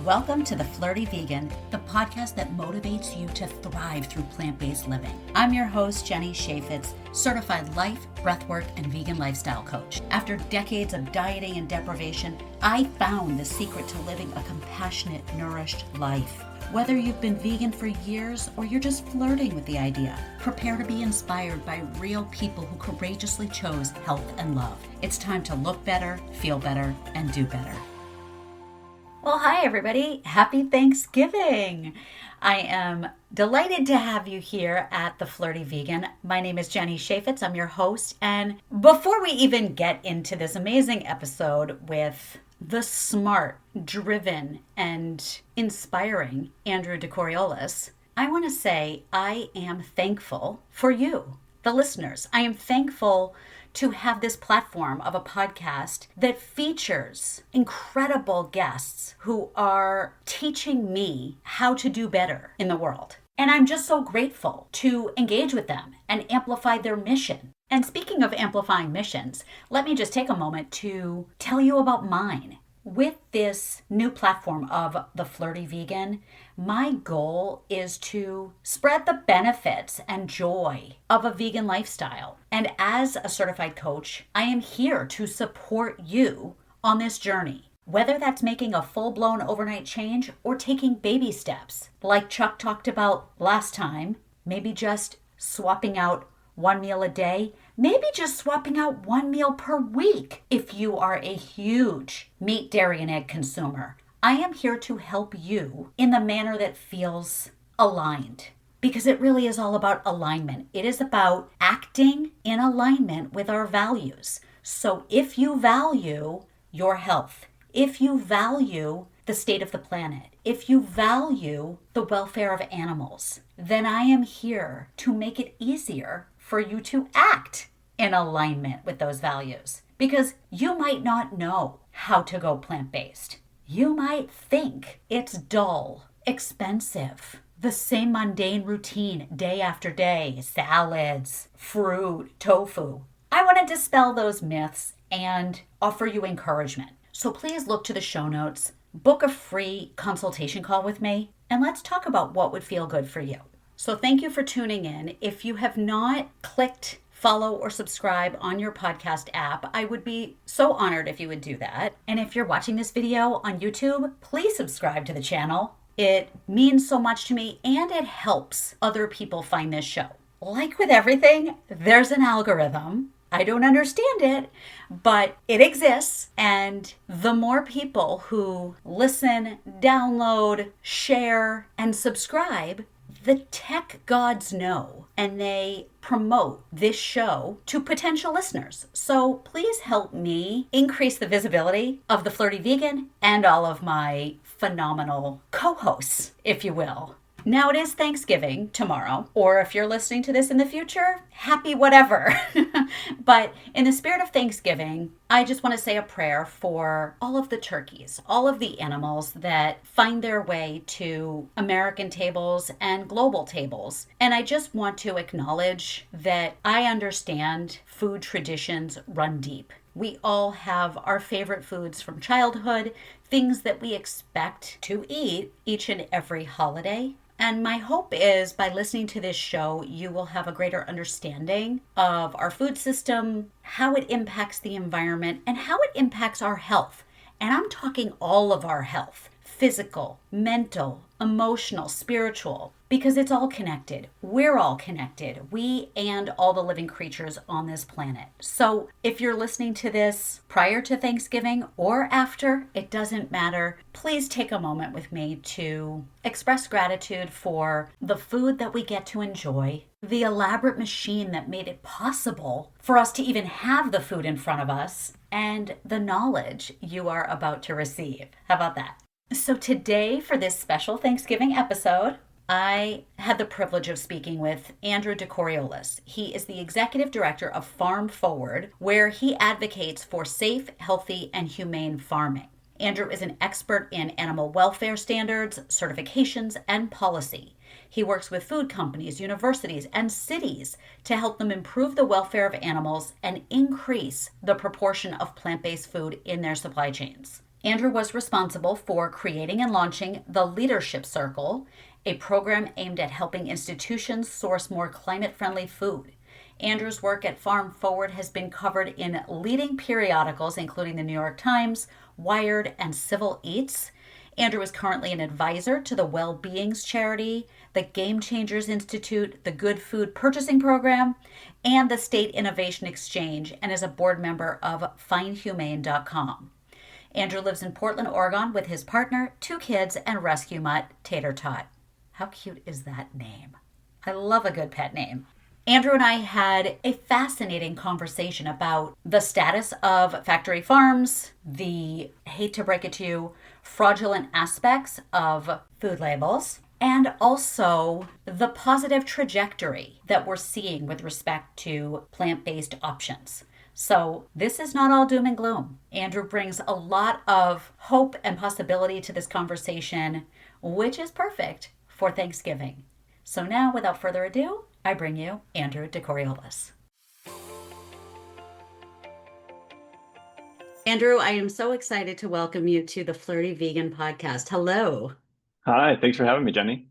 Welcome to The Flirty Vegan, the podcast that motivates you to thrive through plant-based living. I'm your host, Jenny Chaffetz, certified life, breathwork, and vegan lifestyle coach. After decades of dieting and deprivation, I found the secret to living a compassionate, nourished life. Whether you've been vegan for years or you're just flirting with the idea, prepare to be inspired by real people who courageously chose health and love. It's time to look better, feel better, and do better. Well, hi everybody. Happy Thanksgiving. I am delighted to have you here at The Flirty Vegan. My name is Jenny Chaffetz. I'm your host. And before we even get into this amazing episode with the smart, driven, and inspiring Andrew deCoriolis, I want to say I am thankful for you, the listeners. I am thankful to have this platform of a podcast that features incredible guests who are teaching me how to do better in the world. And I'm just so grateful to engage with them and amplify their mission. And speaking of amplifying missions, let me just take a moment to tell you about mine. With this new platform of The Flirty Vegan, my goal is to spread the benefits and joy of a vegan lifestyle. And as a certified coach, I am here to support you on this journey, whether that's making a full-blown overnight change or taking baby steps, like Chuck talked about last time, maybe just swapping out one meal a day, maybe just swapping out one meal per week if you are a huge meat, dairy, and egg consumer. I am here to help you in the manner that feels aligned, because it really is all about alignment. It is about acting in alignment with our values. So if you value your health, if you value the state of the planet, if you value the welfare of animals, then I am here to make it easier for you to act in alignment with those values. Because you might not know how to go plant-based. You might think it's dull, expensive, the same mundane routine day after day, salads, fruit, tofu. I want to dispel those myths and offer you encouragement. So please look to the show notes, book a free consultation call with me, and let's talk about what would feel good for you. So thank you for tuning in. If you have not clicked follow or subscribe on your podcast app, I would be so honored if you would do that. And if you're watching this video on YouTube, please subscribe to the channel. It means so much to me and it helps other people find this show. Like with everything, there's an algorithm. I don't understand it, but it exists. And the more people who listen, download, share, and subscribe, the tech gods know, and they promote this show to potential listeners. So please help me increase the visibility of The Flirty Vegan and all of my phenomenal co-hosts, if you will. Now it is Thanksgiving tomorrow, or if you're listening to this in the future, happy whatever. But in the spirit of Thanksgiving, I just want to say a prayer for all of the turkeys, all of the animals that find their way to American tables and global tables. And I just want to acknowledge that I understand food traditions run deep. We all have our favorite foods from childhood, things that we expect to eat each and every holiday. And my hope is by listening to this show, you will have a greater understanding of our food system, how it impacts the environment, and how it impacts our health. And I'm talking all of our health, physical, mental, emotional, spiritual, because it's all connected. We're all connected. We and all the living creatures on this planet. So if you're listening to this prior to Thanksgiving or after, it doesn't matter. Please take a moment with me to express gratitude for the food that we get to enjoy, the elaborate machine that made it possible for us to even have the food in front of us, and the knowledge you are about to receive. How about that? So today, for this special Thanksgiving episode, I had the privilege of speaking with Andrew deCoriolis. He is the executive director of Farm Forward, where he advocates for safe, healthy, and humane farming. Andrew is an expert in animal welfare standards, certifications, and policy. He works with food companies, universities, and cities to help them improve the welfare of animals and increase the proportion of plant-based food in their supply chains. Andrew was responsible for creating and launching the Leadership Circle, a program aimed at helping institutions source more climate friendly food. Andrew's work at Farm Forward has been covered in leading periodicals, including the New York Times, Wired, and Civil Eats. Andrew is currently an advisor to the WellBeings charity, the Game Changers Institute, the Good Food Purchasing Program, and the State Innovation Exchange, and is a board member of findhumane.com. Andrew lives in Portland, Oregon with his partner, 2 kids, and rescue mutt, Tater Tot. How cute is that name? I love a good pet name. Andrew and I had a fascinating conversation about the status of factory farms, the, hate to break it to you, fraudulent aspects of food labels, and also the positive trajectory that we're seeing with respect to plant-based options. So this is not all doom and gloom. Andrew brings a lot of hope and possibility to this conversation, which is perfect for Thanksgiving. So now, without further ado, I bring you Andrew deCoriolis. Andrew, I am so excited to welcome you to the Flirty Vegan podcast. Hello. Hi, thanks for having me, Jenny.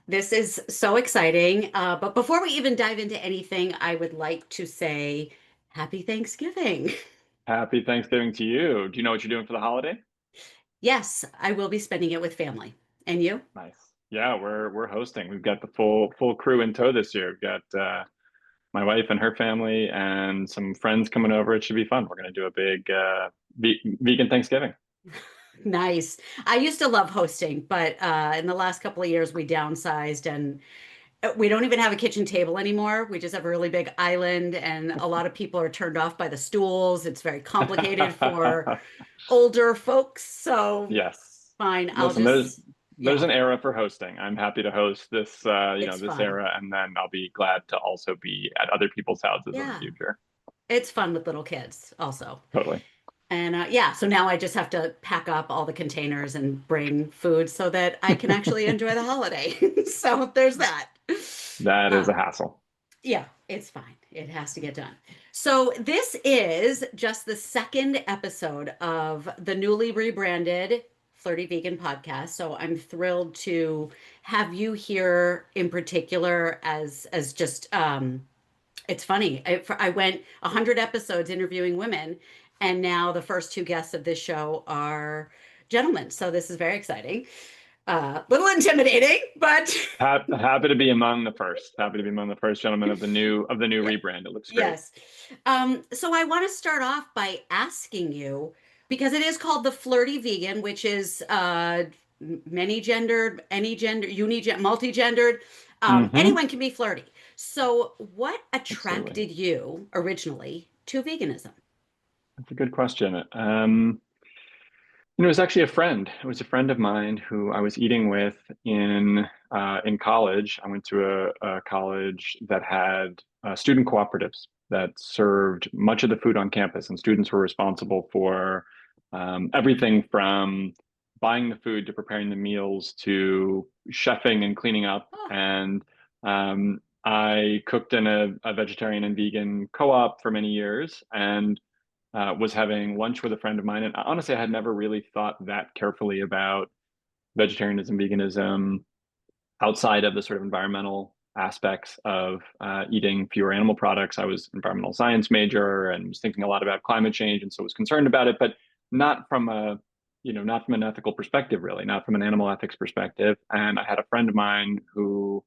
This is so exciting. But before we even dive into anything, I would like to say Happy Thanksgiving. Happy Thanksgiving to you. Do you know what you're doing for the holiday? Yes, I will be spending it with family. And you? Nice. Yeah, we're hosting. We've got the full crew in tow this year. We've got my wife and her family and some friends coming over. It should be fun. We're going to do a big vegan Thanksgiving. Nice. I used to love hosting, but in the last couple of years, we downsized and we don't even have a kitchen table anymore. We just have a really big island, and a lot of people are turned off by the stools. It's very complicated for older folks. So Yes. fine, I'll Listen, just, there's yeah, an era for hosting. I'm happy to host this it's this fun. era, and then I'll be glad to also be at other people's houses in the Yeah, future. it's fun with little kids also. Totally. And yeah, so now I just have to pack up all the containers and bring food so that I can actually enjoy the holiday. So there's that. That is Uh, a hassle. yeah, it's fine. It has to get done. So this is just the second episode of the newly rebranded Flirty Vegan podcast. So I'm thrilled to have you here in particular as just it's funny. I went 100 episodes interviewing women, and now the first 2 guests of this show are gentlemen. So this is very exciting. Little intimidating, but Happy to be among the first. Happy to be among the first gentlemen of the new yeah, rebrand. It looks great. yes. So I want to start off by asking you, because it is called the Flirty Vegan, which is many gendered, any gender, multi-gendered. Hmm. Anyone can be flirty. So what Absolutely. attracted you originally to veganism? That's a good question. It was actually a friend. It was a friend of mine who I was eating with in college. I went to a college that had student cooperatives that served much of the food on campus, and students were responsible for everything from buying the food to preparing the meals to chefing and cleaning up. Oh, And I cooked in a vegetarian and vegan co-op for many years, and was having lunch with a friend of mine. And honestly, I had never really thought that carefully about vegetarianism, veganism, outside of the sort of environmental aspects of eating fewer animal products. I was an environmental science major and was thinking a lot about climate change, and so was concerned about it, but not from a not from an ethical perspective, really, not from an animal ethics perspective. And I had a friend of mine who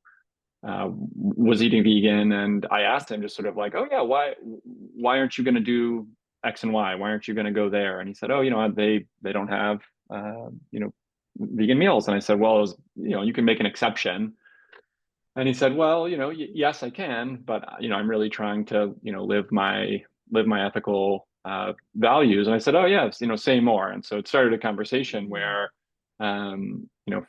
was eating vegan, and I asked him just sort of like, "Oh yeah, why aren't you going to do X and Y? Why aren't you going to go there?" And he said, "Oh, they don't have uh, you know vegan meals." And I said, "Well, you can make an exception." And he said, "Well, yes, I can, but I'm really trying to live my ethical values." And I said, "Oh, yes, say more." And so it started a conversation mm, where,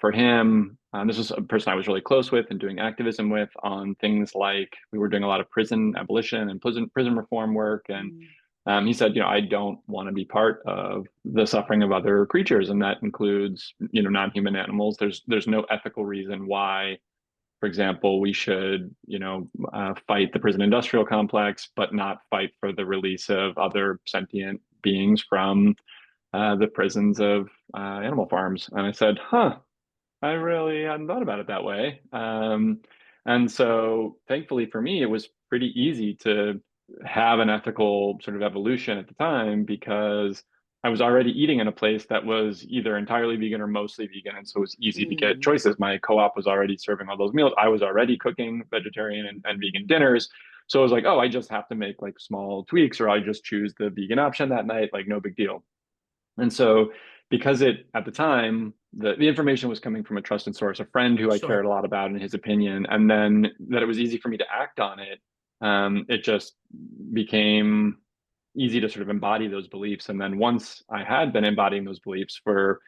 for him, this was a person I was really close with and doing activism with on things like we were doing a lot of prison abolition and prison reform work. And mm, he said, I don't want to be part of the suffering of other creatures, and that includes, non-human animals. There's no ethical reason why, for example, we should, fight the prison industrial complex, but not fight for the release of other sentient beings from the prisons of animal farms. And I said, huh, I really hadn't thought about it that way. And so thankfully for me, it was pretty easy to have an ethical sort of evolution at the time because I was already eating in a place that was either entirely vegan or mostly vegan. And so it was easy to get Mm, choices. My co-op was already serving all those meals. I was already cooking vegetarian and vegan dinners. So it was like, oh, I just have to make like small tweaks or I just choose the vegan option that night, like no big deal. And so, because it at the time, the information was coming from a trusted source, a friend who I cared sure. a lot about and his opinion, and then that it was easy for me to act on it, it just became easy to sort of embody those beliefs. And then once I had been embodying those beliefs for,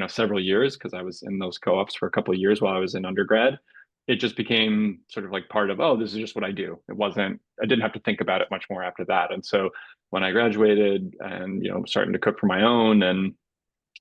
several years, because I was in those co-ops for a couple of years while I was in undergrad, it just became sort of like part of, oh, this is just what I do. I didn't have to think about it much more after that. And so when I graduated and starting to cook for my own and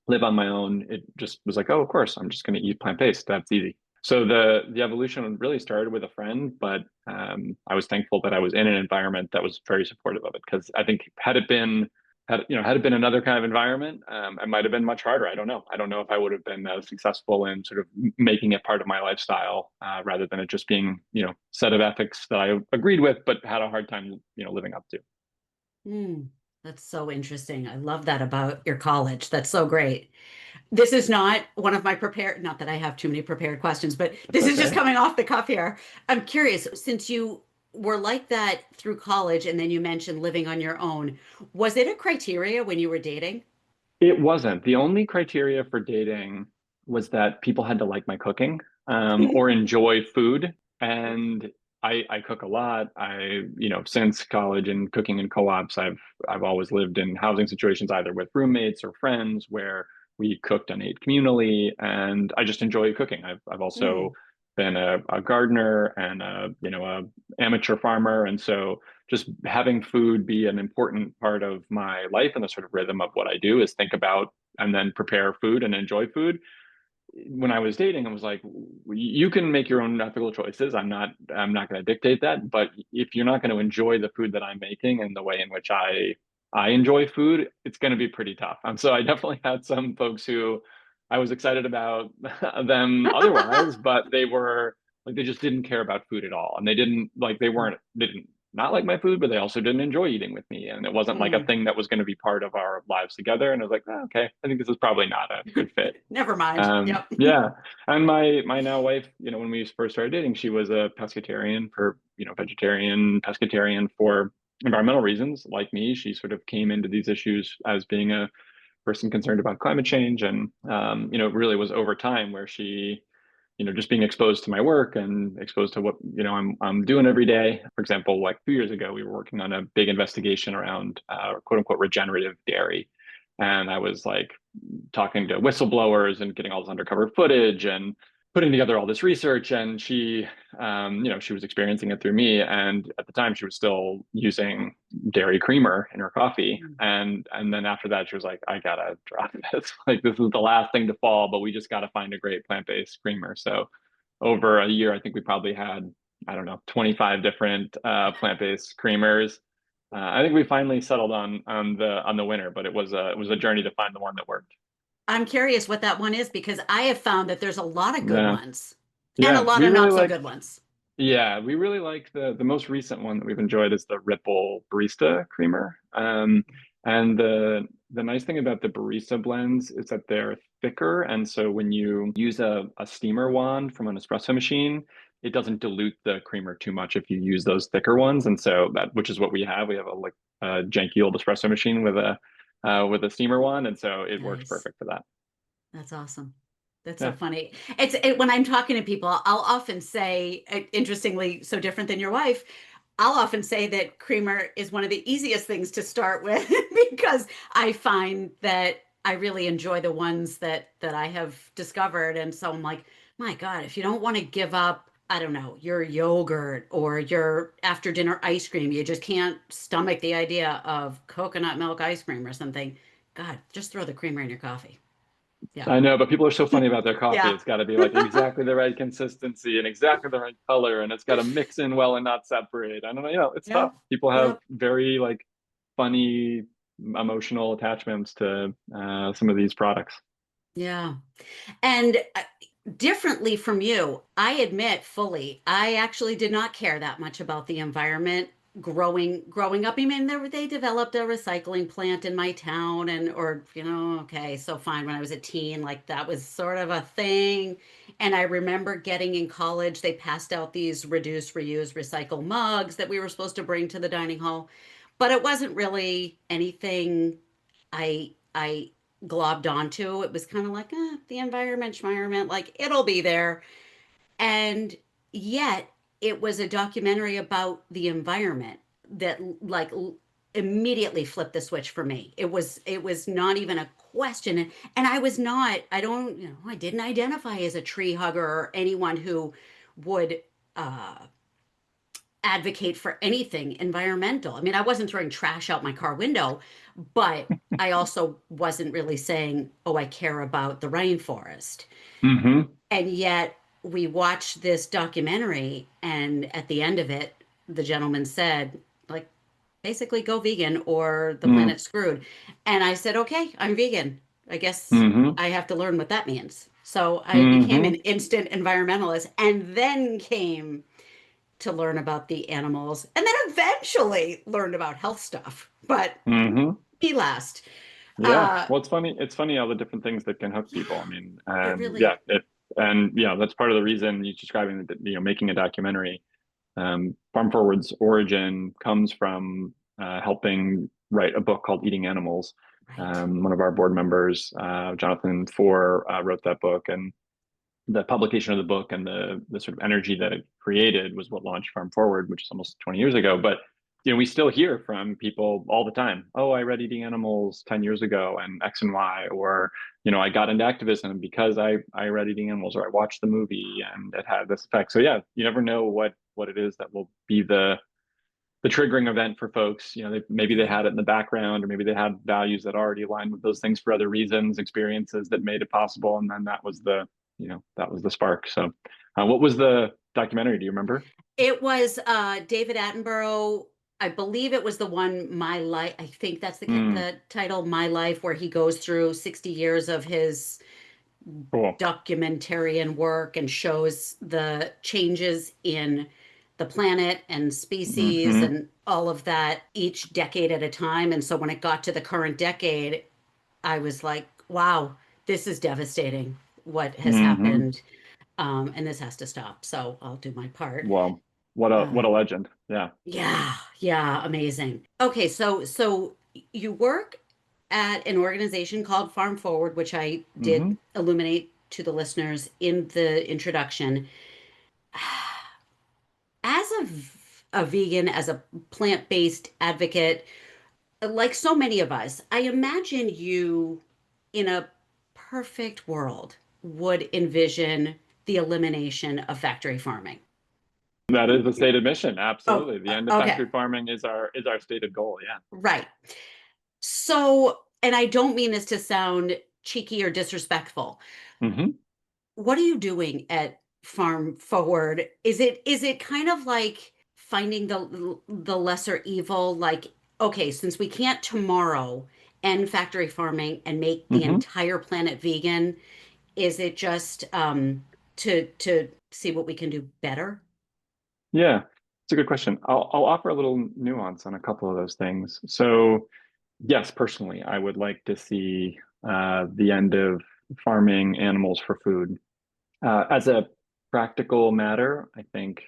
live on my own, it just was like, oh, of course, I'm just going to eat plant-based. That's easy. So the evolution really started with a friend, but I was thankful that I was in an environment that was very supportive of it. Because I think had it been another kind of environment, it might have been much harder. I don't know. I don't know if I would have been as successful in sort of making it part of my lifestyle rather than it just being set of ethics that I agreed with, but had a hard time living up to. mm. That's so interesting. I love that about your college. That's so great. This is not one of my prepared, not that I have too many prepared questions, but That's this is just okay. coming off the cuff here. I'm curious, since you were like that through college and then you mentioned living on your own, was it a criteria when you were dating? It wasn't. The only criteria for dating was that people had to like my cooking, or enjoy food. And I cook a lot. Since college and cooking in co-ops, I've always lived in housing situations either with roommates or friends where we cooked and ate communally, and I just enjoy cooking. I've also Mm, been a gardener and a amateur farmer, and so just having food be an important part of my life and the sort of rhythm of what I do is think about and then prepare food and enjoy food. When I was dating, I was like, you can make your own ethical choices. I'm not going to dictate that. But if you're not going to enjoy the food that I'm making and the way in which I enjoy food, it's going to be pretty tough. And so I definitely had some folks who I was excited about them otherwise, but they were like they just didn't care about food at all. And they didn't not like my food, but they also didn't enjoy eating with me. And it wasn't like a mm. thing that was going to be part of our lives together. And I was like, oh, okay, I think this is probably not a good fit. Never mind. Yep. Yeah, and my now wife, when we first started dating, she was a pescatarian for, vegetarian, pescatarian for environmental reasons. Like me, she sort of came into these issues as being a person concerned about climate change, and it really was over time where she, just being exposed to my work and exposed to what I'm doing every day. For example, like 2 years ago, we were working on a big investigation around quote unquote regenerative dairy, and I was like talking to whistleblowers and getting all this undercover footage and putting together all this research. And she was experiencing it through me. And at the time, she was still using dairy creamer in her coffee. Mm. And then after that, she was like, I gotta drop this. Like this is the last thing to fall, but we just gotta find a great plant-based creamer. So over a year, I think we probably had, I don't know, 25 different plant-based creamers. I think we finally settled on the winner, but it was a journey to find the one that worked. I'm curious what that one is because I have found that there's a lot of good Yeah, ones and a yeah, lot we of really not so like. good ones. Yeah, we really like the most recent one that we've enjoyed is the Ripple Barista Creamer. And the nice thing about the barista blends is that they're thicker, and so when you use a steamer wand from an espresso machine, it doesn't dilute the creamer too much if you use those thicker ones. And so that, which is what we have. We have a janky old espresso machine with a steamer wand, and so it works Nice. perfect for that. That's awesome. That's so Yeah. funny. When I'm talking to people, I'll often say, interestingly, so different than your wife, I'll often say that creamer is one of the easiest things to start with because I find that I really enjoy the ones that I have discovered. And so I'm like, my God, if you don't want to give up, I don't know, your yogurt or your after dinner ice cream, you just can't stomach the idea of coconut milk ice cream or something. God, just throw the creamer in your coffee. Yeah. I know, but people are so funny about their coffee. Yeah. It's got to be like exactly the right consistency and exactly the right color, and it's got to mix in well and not separate. I don't know, it's tough. Yep. People have Yep. very like funny emotional attachments to some of these products. Yeah. And differently from you, I admit fully, I actually did not care that much about the environment growing up. I mean, they developed a recycling plant in my town, and or okay, so fine. When I was a teen, like that was sort of a thing. And I remember getting in college, they passed out these reduce, reuse, recycle mugs that we were supposed to bring to the dining hall, but it wasn't really anything I globbed onto. It was kind of like, the environment, like it'll be there. And yet it was a documentary about the environment that like immediately flipped the switch for me. It was not even a question. And I was not, I don't, I didn't identify as a tree hugger or anyone who would uh advocate for anything environmental. I mean, I wasn't throwing trash out my car window, but I also wasn't really saying, "Oh, I care about the rainforest." Mm-hmm. And yet we watched this documentary, and at the end of it, the gentleman said, like, basically go vegan or the planet's screwed. And I said, "Okay, I'm vegan. I guess Mm-hmm. I have to learn what that means." So I became Mm-hmm. an instant environmentalist and then came to learn about the animals and then eventually learned about health stuff, but Mm-hmm. be last. Yeah. uh Well, it's funny all the different things that can hook people. I yeah, mean, it yeah, really. and that's part of the reason you're describing that, making a documentary. Farm Forward's origin comes from helping write a book called Eating Animals. Right. One of our board members, Jonathan Four, wrote that book, and the publication of the book and the sort of energy that it created was what launched Farm Forward, which is almost 20 years ago. But we still hear from people all the time. Oh, I read Eating Animals 10 years ago and X and Y, or I got into activism because I read Eating Animals, or I watched the movie and it had this effect. So yeah, you never know what it is that will be the triggering event for folks. Maybe they Yeah. had it in the background, or maybe they had values that already aligned with those things for other reasons, experiences that made it possible, and then that was the spark. So, what was the documentary? Do you remember? It was David Attenborough. I believe it was the one, My Life. I think that's Mm, the title, My Life, where he goes through 60 years of his cool. documentarian work and shows the changes in the planet and species Hmm. and all of that each decade at a time. And so when it got to the current decade, I was like, wow, this is devastating what has Hmm. happened. And this has to stop. So I'll do my part. Well, what a Uh, what a legend. Yeah. yeah, yeah, amazing. Okay, so you work at an organization called Farm Forward, which I did Hmm. illuminate to the listeners in the introduction. As a vegan, as a plant-based advocate, like so many of us, I imagine you in a perfect world would envision the elimination of factory farming. That is the stated mission. Oh, Absolutely. The end of okay, factory farming is our stated goal. Yeah. right. So, and I don't mean this to sound cheeky or disrespectful. Hmm. What are you doing at Farm Forward? Is it kind of like finding the lesser evil? Like, okay, since we can't tomorrow end factory farming and make the Hmm. entire planet vegan, is it just to see what we can do better? Yeah. It's a good question. I'll offer a little nuance on a couple of those things. So, yes, personally, I would like to see the end of farming animals for food. As a practical matter, I think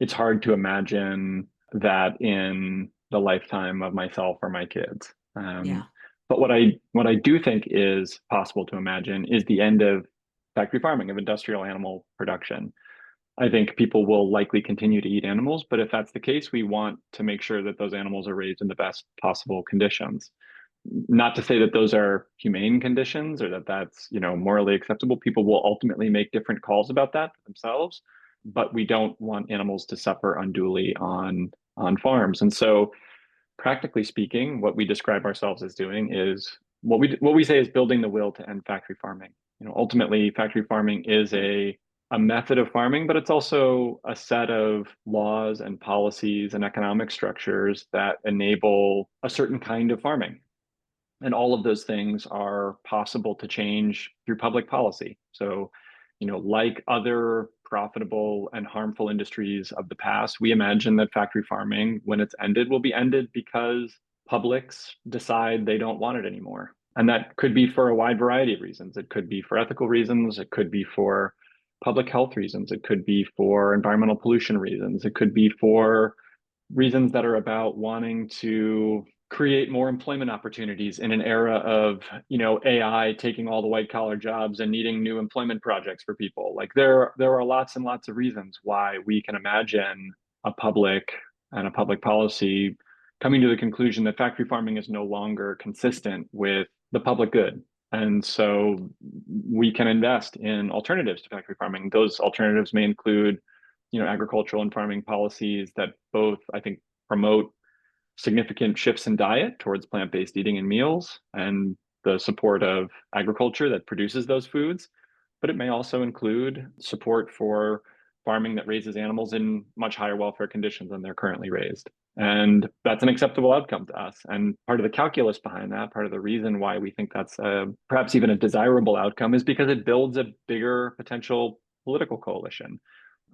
it's hard to imagine that in the lifetime of myself or my kids. Yeah, But what I do think is possible to imagine is the end of factory farming, of industrial animal production. I think people will likely continue to eat animals, but if that's the case, we want to make sure that those animals are raised in the best possible conditions. Not to say that those are humane conditions or that that's, morally acceptable. People will ultimately make different calls about that themselves, but we don't want animals to suffer unduly on farms. And so, practically speaking, what we describe ourselves as doing is what we say is building the will to end factory farming. Ultimately, factory farming is a method of farming, but it's also a set of laws and policies and economic structures that enable a certain kind of farming. And all of those things are possible to change through public policy. So, like other profitable and harmful industries of the past, we imagine that factory farming, when it's ended, will be ended because publics decide they don't want it anymore. And that could be for a wide variety of reasons. It could be for ethical reasons, it could be for public health reasons, it could be for environmental pollution reasons, it could be for reasons that are about wanting to create more employment opportunities in an era of AI taking all the white collar jobs and needing new employment projects for people. Like there are lots and lots of reasons why we can imagine a public and a public policy coming to the conclusion that factory farming is no longer consistent with the public good. And so we can invest in alternatives to factory farming. Those alternatives may include agricultural and farming policies that both, I think, promote significant shifts in diet towards plant-based eating and meals and the support of agriculture that produces those foods. But it may also include support for farming that raises animals in much higher welfare conditions than they're currently raised. And that's an acceptable outcome to us. And part of the calculus behind that, part of the reason why we think that's perhaps even a desirable outcome, is because it builds a bigger potential political coalition.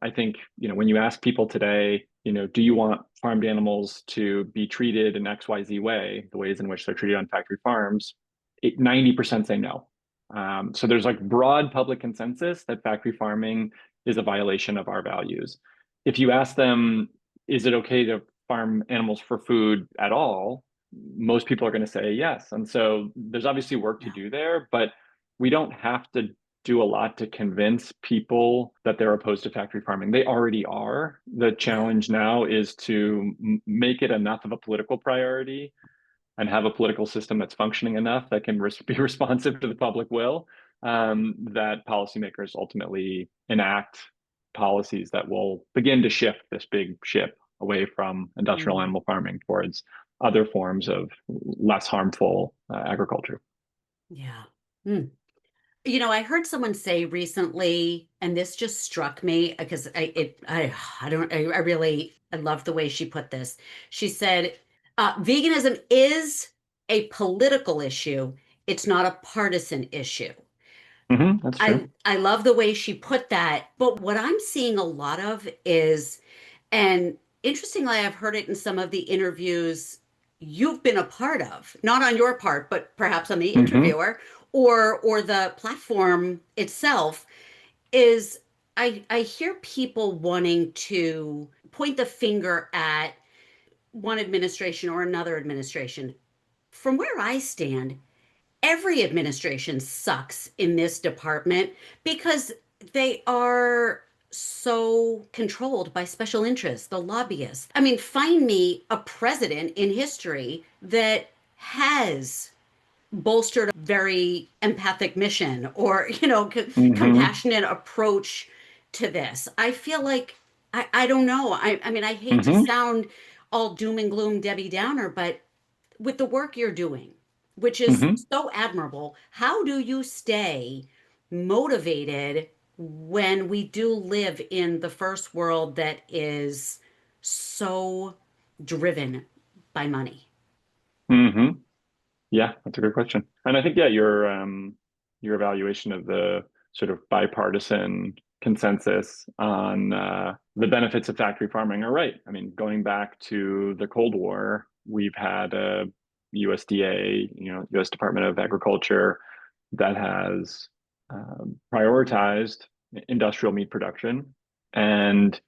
I think, when you ask people today, do you want farmed animals to be treated in XYZ way, the ways in which they're treated on factory farms, 90% say no. So there's like broad public consensus that factory farming is a violation of our values. If you ask them, is it okay to farm animals for food at all? Most people are going to say yes. And so there's obviously work to do there, but we don't have to do a lot to convince people that they're opposed to factory farming. They already are. The challenge now is to make it enough of a political priority and have a political system that's functioning enough that can be responsive to the public will, that policymakers ultimately enact policies that will begin to shift this big ship away from industrial animal farming towards other forms of less harmful agriculture. Yeah. Mm. I heard someone say recently, and this just struck me because I love the way she put this. She said, veganism is a political issue. It's not a partisan issue. That's true. I love the way she put that. But what I'm seeing a lot of is, and interestingly, I've heard it in some of the interviews you've been a part of, not on your part, but perhaps on the interviewer or the platform itself, is I hear people wanting to point the finger at one administration or another administration. From where I stand, every administration sucks in this department because they are so controlled by special interests, the lobbyists. I mean, find me a president in history that has bolstered a very empathic mission or, compassionate approach to this. I feel like, I don't know. I mean, I hate to sound all doom and gloom, Debbie Downer, but with the work you're doing, which is so admirable, how do you stay motivated when we do live in the first world that is so driven by money? Yeah, that's a good question. And I think, yeah, your evaluation of the sort of bipartisan consensus on the benefits of factory farming are right. I mean, going back to the Cold War, we've had a USDA, U.S. Department of Agriculture, that has prioritized industrial meat production and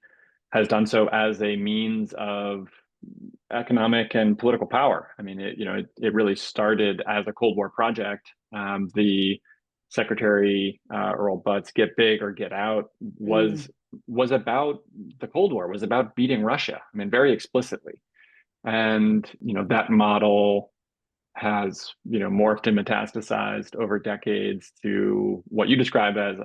has done so as a means of economic and political power. I mean, it really started as a Cold War project. The Secretary Earl Butt's "Get Big or Get Out" was about the Cold War, was about beating Russia. I mean, very explicitly, and that model has morphed and metastasized over decades to what you describe as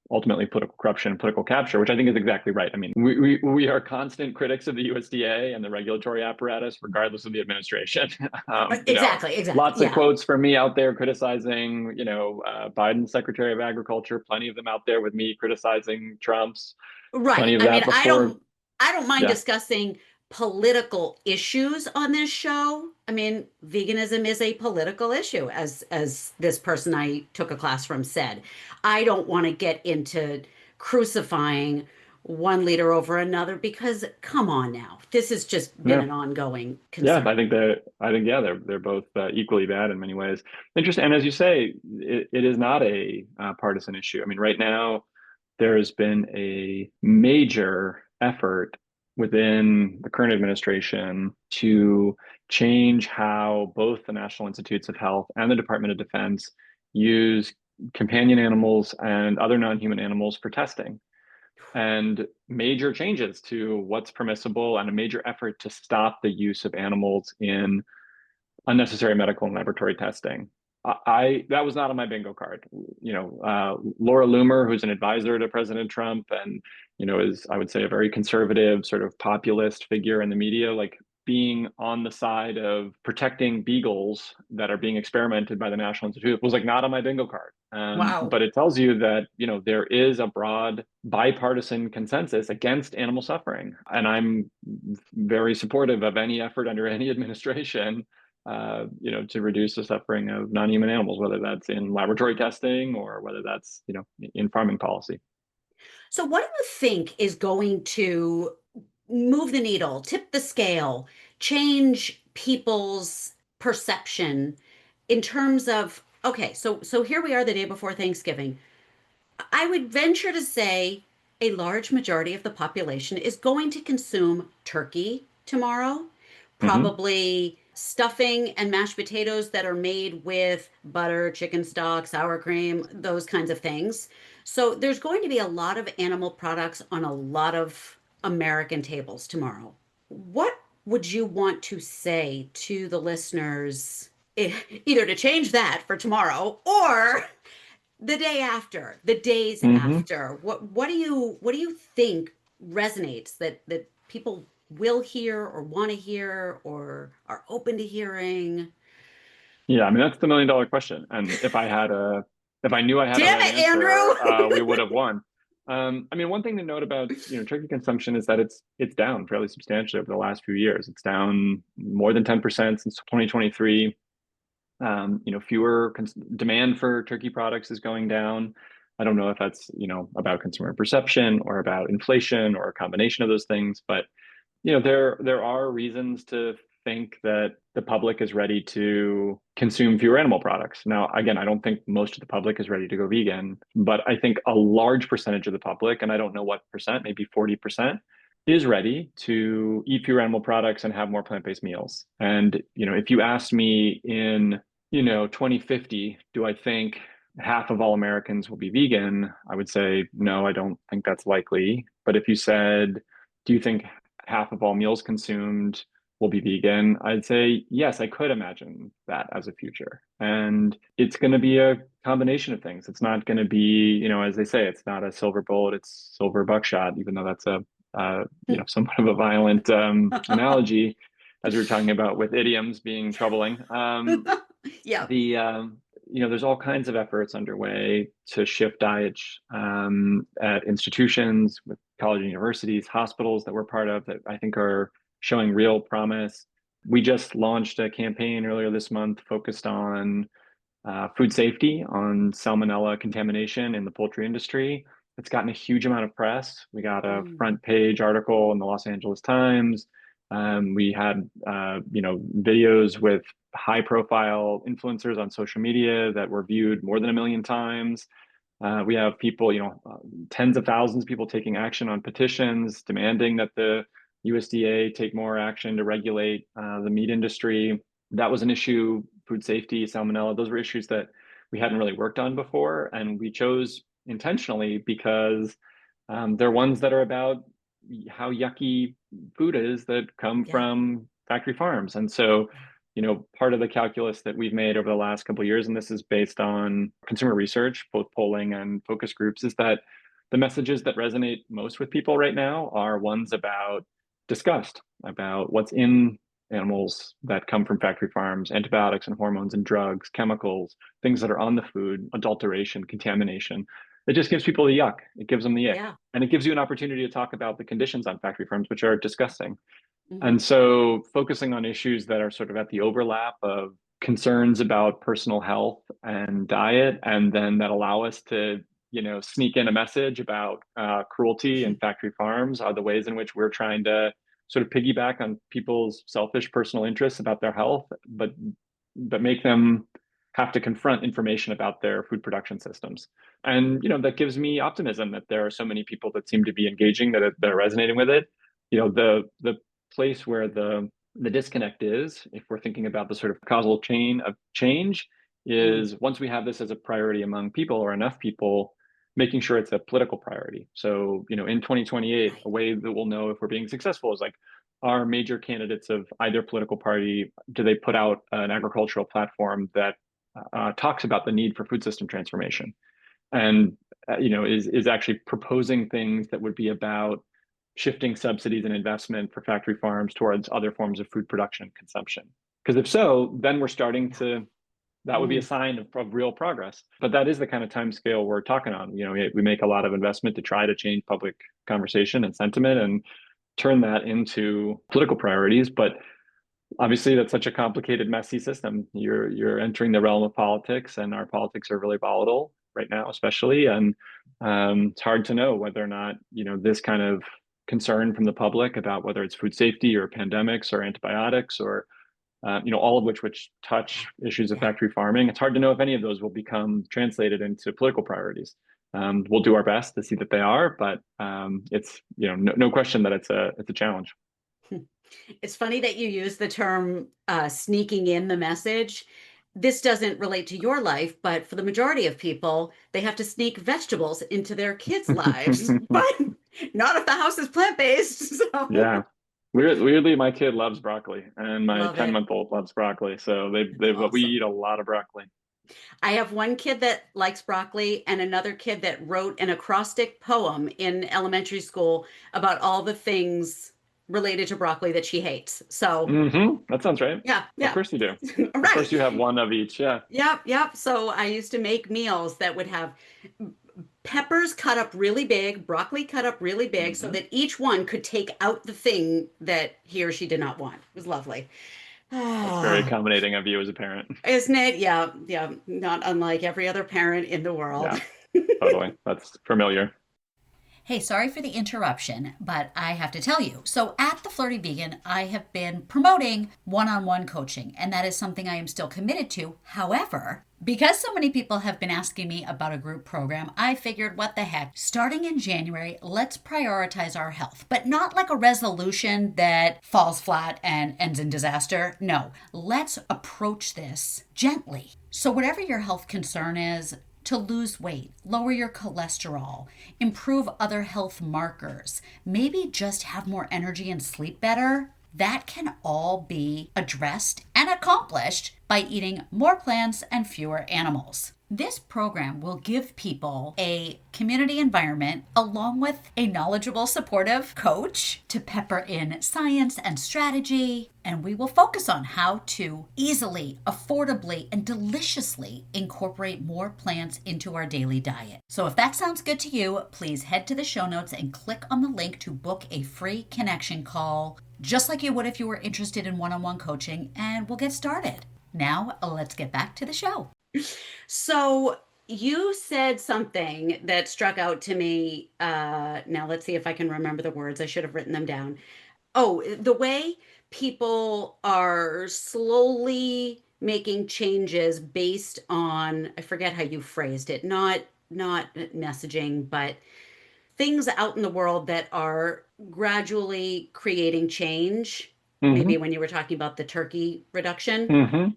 ultimately political corruption and political capture, which I think is exactly right. I mean, we are constant critics of the USDA and the regulatory apparatus, regardless of the administration. Exactly. Lots of Yeah. quotes from me out there criticizing, Biden's Secretary of Agriculture. Plenty of them out there with me criticizing Trump's. Right. Plenty of I that mean, before. I don't mind Yeah. discussing political issues on this show. I mean, veganism is a political issue, as this person I took a class from said. I don't want to get into crucifying one leader over another because come on now, this has just been Yeah. an ongoing Yeah, concern. I think yeah, they're both equally bad in many ways. Interesting, and as you say, it is not a partisan issue. I mean, right now there has been a major effort within the current administration to change how both the National Institutes of Health and the Department of Defense use companion animals and other non-human animals for testing, and major changes to what's permissible and a major effort to stop the use of animals in unnecessary medical and laboratory testing. I that was not on my bingo card. Laura Loomer, who's an advisor to President Trump, and is, I would say, a very conservative sort of populist figure in the media, like being on the side of protecting beagles that are being experimented by the National Institute was like not on my bingo card. Wow. But it tells you that there is a broad bipartisan consensus against animal suffering, and I'm very supportive of any effort under any administration to reduce the suffering of non-human animals, whether that's in laboratory testing or whether that's, in farming policy. So, what do you think is going to move the needle, tip the scale, change people's perception in terms of, okay, so here we are the day before Thanksgiving. I would venture to say a large majority of the population is going to consume turkey tomorrow, Mm-hmm. probably stuffing and mashed potatoes that are made with butter, chicken stock, sour cream, those kinds of things. So there's going to be a lot of animal products on a lot of American tables tomorrow. What would you want to say to the listeners, either to change that for tomorrow or the day after, the days Mm-hmm. after? What do you think resonates that people will hear or want to hear or are open to hearing? Yeah, I mean that's the $1 million question. And if I knew I had a Damn right it, answer, we would Andrew. have won. I mean, one thing to note about turkey consumption is that it's down fairly substantially over the last few years. It's down more than 10% since 2023. Fewer demand for turkey products is going down. I don't know if that's about consumer perception or about inflation or a combination of those things, but there are reasons to think that the public is ready to consume fewer animal products. Now, again, I don't think most of the public is ready to go vegan, but I think a large percentage of the public, and I don't know what percent, maybe 40%, is ready to eat fewer animal products and have more plant-based meals. And, if you asked me in, 2050, do I think half of all Americans will be vegan? I would say, no, I don't think that's likely. But if you said, do you think half of all meals consumed will be vegan? I'd say, yes, I could imagine that as a future. And it's going to be a combination of things. It's not going to be, as they say, it's not a silver bullet, it's silver buckshot, even though that's somewhat of a violent analogy, as we were talking about with idioms being troubling. Yeah. The there's all kinds of efforts underway to shift diets at institutions, with college and universities, hospitals that we're part of, that I think are showing real promise. We just launched a campaign earlier this month focused on food safety, on salmonella contamination in the poultry industry. It's gotten a huge amount of press. We got a Mm. front page article in the Los Angeles Times. We had videos with high profile influencers on social media that were viewed more than 1 million times. We have people, tens of thousands of people taking action on petitions demanding that the USDA take more action to regulate the meat industry. That was an issue. Food safety, salmonella, those were issues that we hadn't really worked on before. And we chose intentionally because they're ones that are about how yucky food is that come Yeah. from factory farms. And so, part of the calculus that we've made over the last couple of years, and this is based on consumer research, both polling and focus groups, is that the messages that resonate most with people right now are ones about disgust, about what's in animals that come from factory farms, antibiotics and hormones and drugs, chemicals, things that are on the food, adulteration, contamination. It just gives people the yuck. It gives them the ick. Yeah. And it gives you an opportunity to talk about the conditions on factory farms, which are disgusting. Hmm. And so focusing on issues that are sort of at the overlap of concerns about personal health and diet, and then that allow us to, sneak in a message about cruelty and factory farms are the ways in which we're trying to sort of piggyback on people's selfish personal interests about their health, but make them have to confront information about their food production systems. And that gives me optimism that there are so many people that seem to be engaging, that are resonating with it. The place where the disconnect is, if we're thinking about the sort of causal chain of change, Mm. is once we have this as a priority among people or enough people, making sure it's a political priority. So, in 2028, Right. a way that we'll know if we're being successful is like, are major candidates of either political party, do they put out an agricultural platform that talks about the need for food system transformation, and is actually proposing things that would be about shifting subsidies and investment for factory farms towards other forms of food production and consumption. Because if so, then we're starting Yeah. to, that would be a Mm. sign of real progress. But that is the kind of time scale we're talking on. We make a lot of investment to try to change public conversation and sentiment and turn that into political priorities. But obviously that's such a complicated, messy system. You're entering the realm of politics, and our politics are really volatile right now, especially. And it's hard to know whether or not this kind of concern from the public about whether it's food safety or pandemics or antibiotics or all of which touch issues of Yeah. factory farming. It's hard to know if any of those will become translated into political priorities. We'll do our best to see that they are, but it's no question that it's a challenge. It's funny that you use the term sneaking in the message. This doesn't relate to your life, but for the majority of people, they have to sneak vegetables into their kids' lives, but not if the house is plant-based. So Yeah. Weirdly, my kid loves broccoli, and my love 10 it. month old loves broccoli. So It's we awesome. eat a lot of broccoli. I have one kid that likes broccoli and another kid that wrote an acrostic poem in elementary school about all the things related to broccoli that she hates. So, That sounds right. yeah, Of yeah. course you do. Of Right. course you have one of each. Yeah. Yep, yep. So I used to make meals that would have peppers cut up really big, broccoli cut up really big, so hmm that each one could take out the thing that he or she did not want. It was lovely. That's very Ah, accommodating of you as a parent. isn't it? Yeah, yeah. Not unlike every other parent in the world. Yeah, totally. That's familiar. Hey, sorry for the interruption, but I have to tell you. So, at the Flirty Vegan, I have been promoting one on one coaching, and that is something I am still committed to. However, because so many people have been asking me about a group program, I figured, what the heck? Starting in January, let's prioritize our health, but not like a resolution that falls flat and ends in disaster. No, let's approach this gently. So, whatever your health concern is, to lose weight, lower your cholesterol, improve other health markers, maybe just have more energy and sleep better, that can all be addressed and accomplished by eating more plants and fewer animals. This program will give people a community environment along with a knowledgeable, supportive coach to pepper in science and strategy. And we will focus on how to easily, affordably, and deliciously incorporate more plants into our daily diet. So if that sounds good to you, please head to the show notes and click on the link to book a free connection call, just like you would if you were interested in one on one coaching, and we'll get started. Now, let's get back to the show. So you said something that struck out to me. Now let's see if I can remember the words. I should have written them down. Oh, the way people are slowly making changes based on, I forget how you phrased it, not messaging, but things out in the world that are gradually creating change. Maybe hmm when you were talking about the turkey reduction. hmm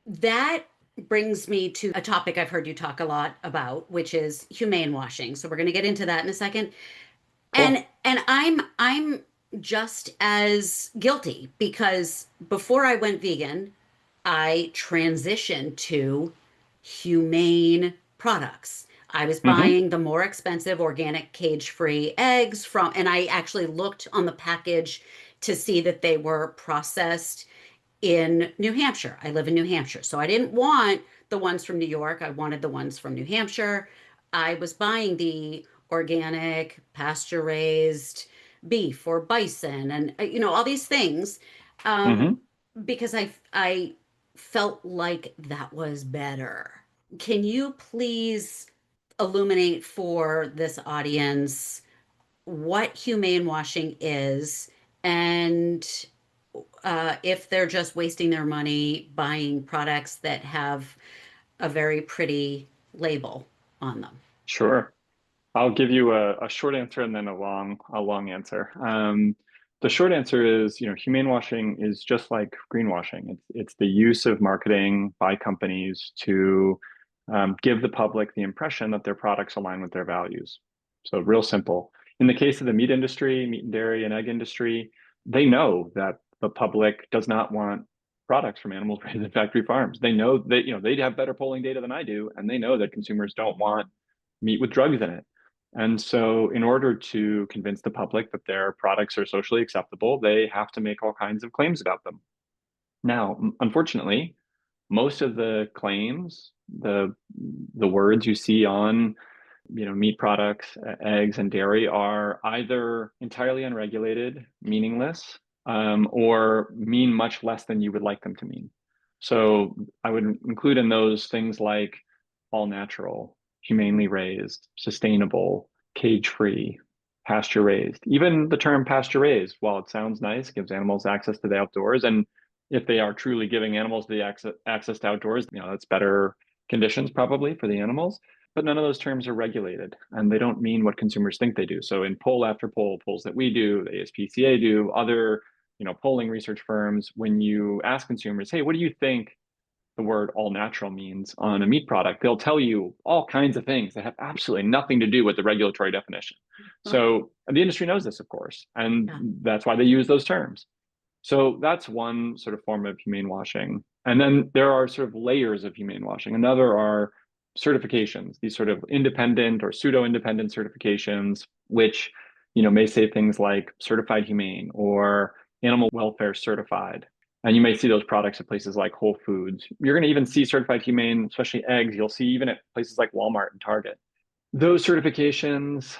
That brings me to a topic I've heard you talk a lot about, which is humane washing. So we're going to get into that in a second. And Cool. I'm just as guilty because before I went vegan, I transitioned to humane products. I was hmm buying the more expensive organic cage-free eggs from, and I actually looked on the package to see that they were processed in New Hampshire. I live in New Hampshire. So I didn't want the ones from New York. I wanted the ones from New Hampshire. I was buying the organic, pasture raised, beef or bison and all these things, um, Hmm. because I felt like that was better. Can you please illuminate for this audience what humane washing is, and if they're just wasting their money buying products that have a very pretty label on them? Sure. I'll give you a short answer and then a long answer. The short answer is, humane washing is just like greenwashing. It's the use of marketing by companies to give the public the impression that their products align with their values. So real simple. In the case of the meat industry, meat and dairy and egg industry, they know that the public does not want products from animals raised in factory farms. They know that, they'd have better polling data than I do, and they know that consumers don't want meat with drugs in it. And so, in order to convince the public that their products are socially acceptable, they have to make all kinds of claims about them. Now, unfortunately, most of the claims, the words you see on, meat products, eggs, and dairy are either entirely unregulated, meaningless, or mean much less than you would like them to mean. So I would include in those things like all natural, humanely raised, sustainable, cage-free, pasture raised. Even the term pasture raised, while it sounds nice, gives animals access to the outdoors, and if they are truly giving animals the access to outdoors, that's better conditions probably for the animals. But none of those terms are regulated, and they don't mean what consumers think they do. So in poll after poll, polls that we do, the ASPCA do, other polling research firms, when you ask consumers, hey, what do you think the word all natural means on a meat product, they'll tell you all kinds of things that have absolutely nothing to do with the regulatory definition. Huh. So the industry knows this, of course, and Yeah. that's why they use those terms. So that's one sort of form of humane washing. And then there are sort of layers of humane washing. Another are certifications, these sort of independent or pseudo-independent certifications, which, may say things like certified humane or animal welfare certified. And you may see those products at places like Whole Foods. You're going to even see certified humane, especially eggs. You'll see even at places like Walmart and Target. Those certifications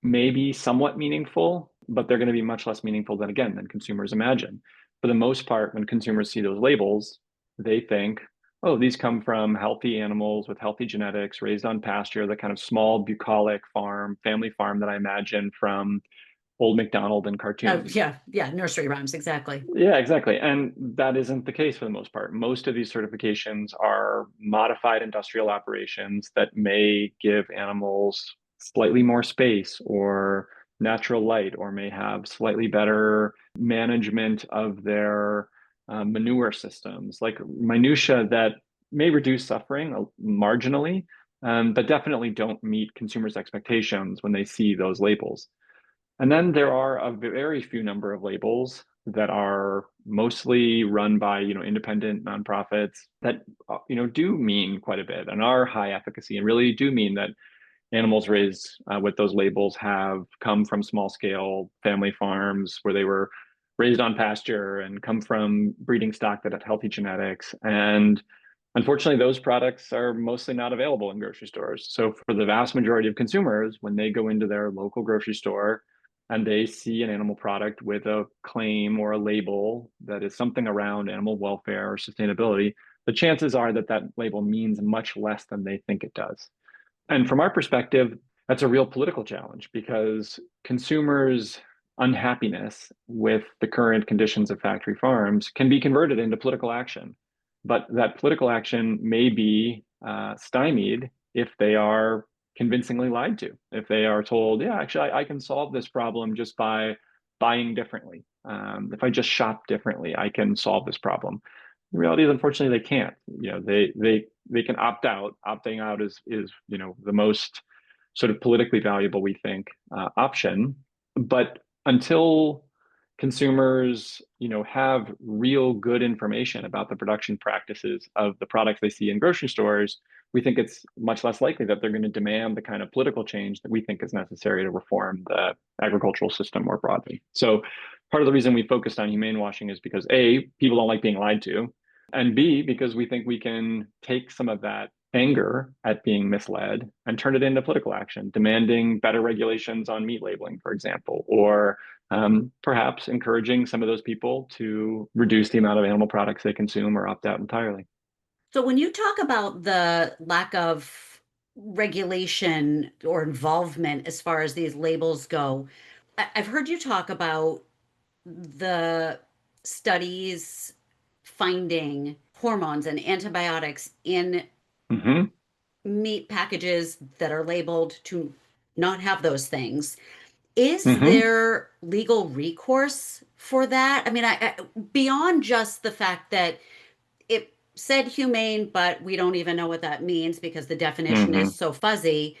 may be somewhat meaningful, but they're going to be much less meaningful than consumers imagine. For the most part, when consumers see those labels, they think, oh, these come from healthy animals with healthy genetics, raised on pasture, the kind of small bucolic farm, family farm that I imagine from Old MacDonald and Oh, cartoons. yeah, yeah, nursery rhymes, exactly. Yeah, exactly. And that isn't the case for the most part. Most of these certifications are modified industrial operations that may give animals slightly more space or natural light, or may have slightly better management of their manure systems, like minutia that may reduce suffering marginally, but definitely don't meet consumers' expectations when they see those labels. And then there are a very few number of labels that are mostly run by, independent nonprofits that, do mean quite a bit and are high efficacy and really do mean that animals raised with those labels have come from small scale family farms where they were raised on pasture and come from breeding stock that had healthy genetics. And unfortunately, those products are mostly not available in grocery stores. So for the vast majority of consumers, when they go into their local grocery store and they see an animal product with a claim or a label that is something around animal welfare or sustainability, the chances are that that label means much less than they think it does. And from our perspective, that's a real political challenge because consumers' unhappiness with the current conditions of factory farms can be converted into political action. But that political action may be stymied if they are convincingly lied to, if they are told, yeah, actually, I can solve this problem just by buying differently. If I just shop differently, I can solve this problem. The reality is, unfortunately, they can't. They can opt out. Opting out is the most sort of politically valuable, we think, option. But until consumers have real good information about the production practices of the products they see in grocery stores, we think it's much less likely that they're going to demand the kind of political change that we think is necessary to reform the agricultural system more broadly. So part of the reason we focused on humane washing is because A, people don't like being lied to, and B, because we think we can take some of that anger at being misled and turned it into political action, demanding better regulations on meat labeling, for example, or perhaps encouraging some of those people to reduce the amount of animal products they consume or opt out entirely. So when you talk about the lack of regulation or involvement as far as these labels go, I've heard you talk about the studies finding hormones and antibiotics in Hmm. meat packages that are labeled to not have those things. Is Hmm. there legal recourse for that? I mean, beyond just the fact that it said humane, but we don't even know what that means because the definition is Hmm. so fuzzy.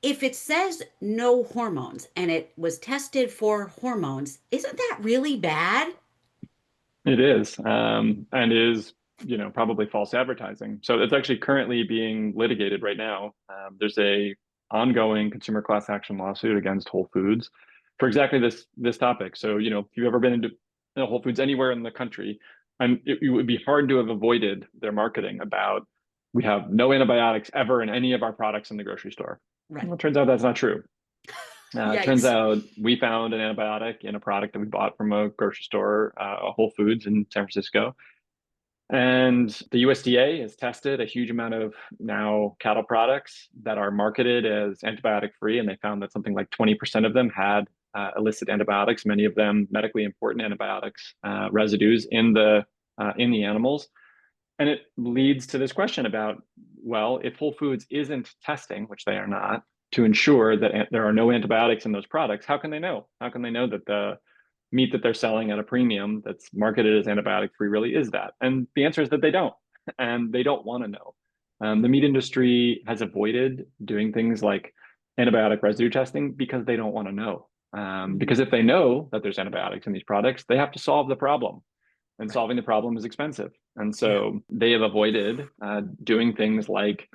If it says no hormones and it was tested for hormones, isn't that really bad? It is, and is, probably false advertising. So it's actually currently being litigated right now. There's a ongoing consumer class action lawsuit against Whole Foods for exactly this topic. So, if you've ever been into Whole Foods anywhere in the country, it would be hard to have avoided their marketing about we have no antibiotics ever in any of our products in the grocery store. Right. Well, it turns out that's not true. It turns Yikes. out we found an antibiotic in a product that we bought from a grocery store, a Whole Foods in San Francisco. And the USDA has tested a huge amount of now cattle products that are marketed as antibiotic free. And they found that something like 20% of them had illicit antibiotics, many of them medically important antibiotics residues in the animals. And it leads to this question about, well, if Whole Foods isn't testing, which they are not, to ensure that there are no antibiotics in those products, how can they know? How can they know that the meat that they're selling at a premium that's marketed as antibiotic free really is that? And the answer is that they don't, and they don't want to know. The meat industry has avoided doing things like antibiotic residue testing because they don't want to know. Mhm. Because if they know that there's antibiotics in these products, they have to solve the problem, and Right. solving the problem is expensive. And Yeah. so they have avoided doing things like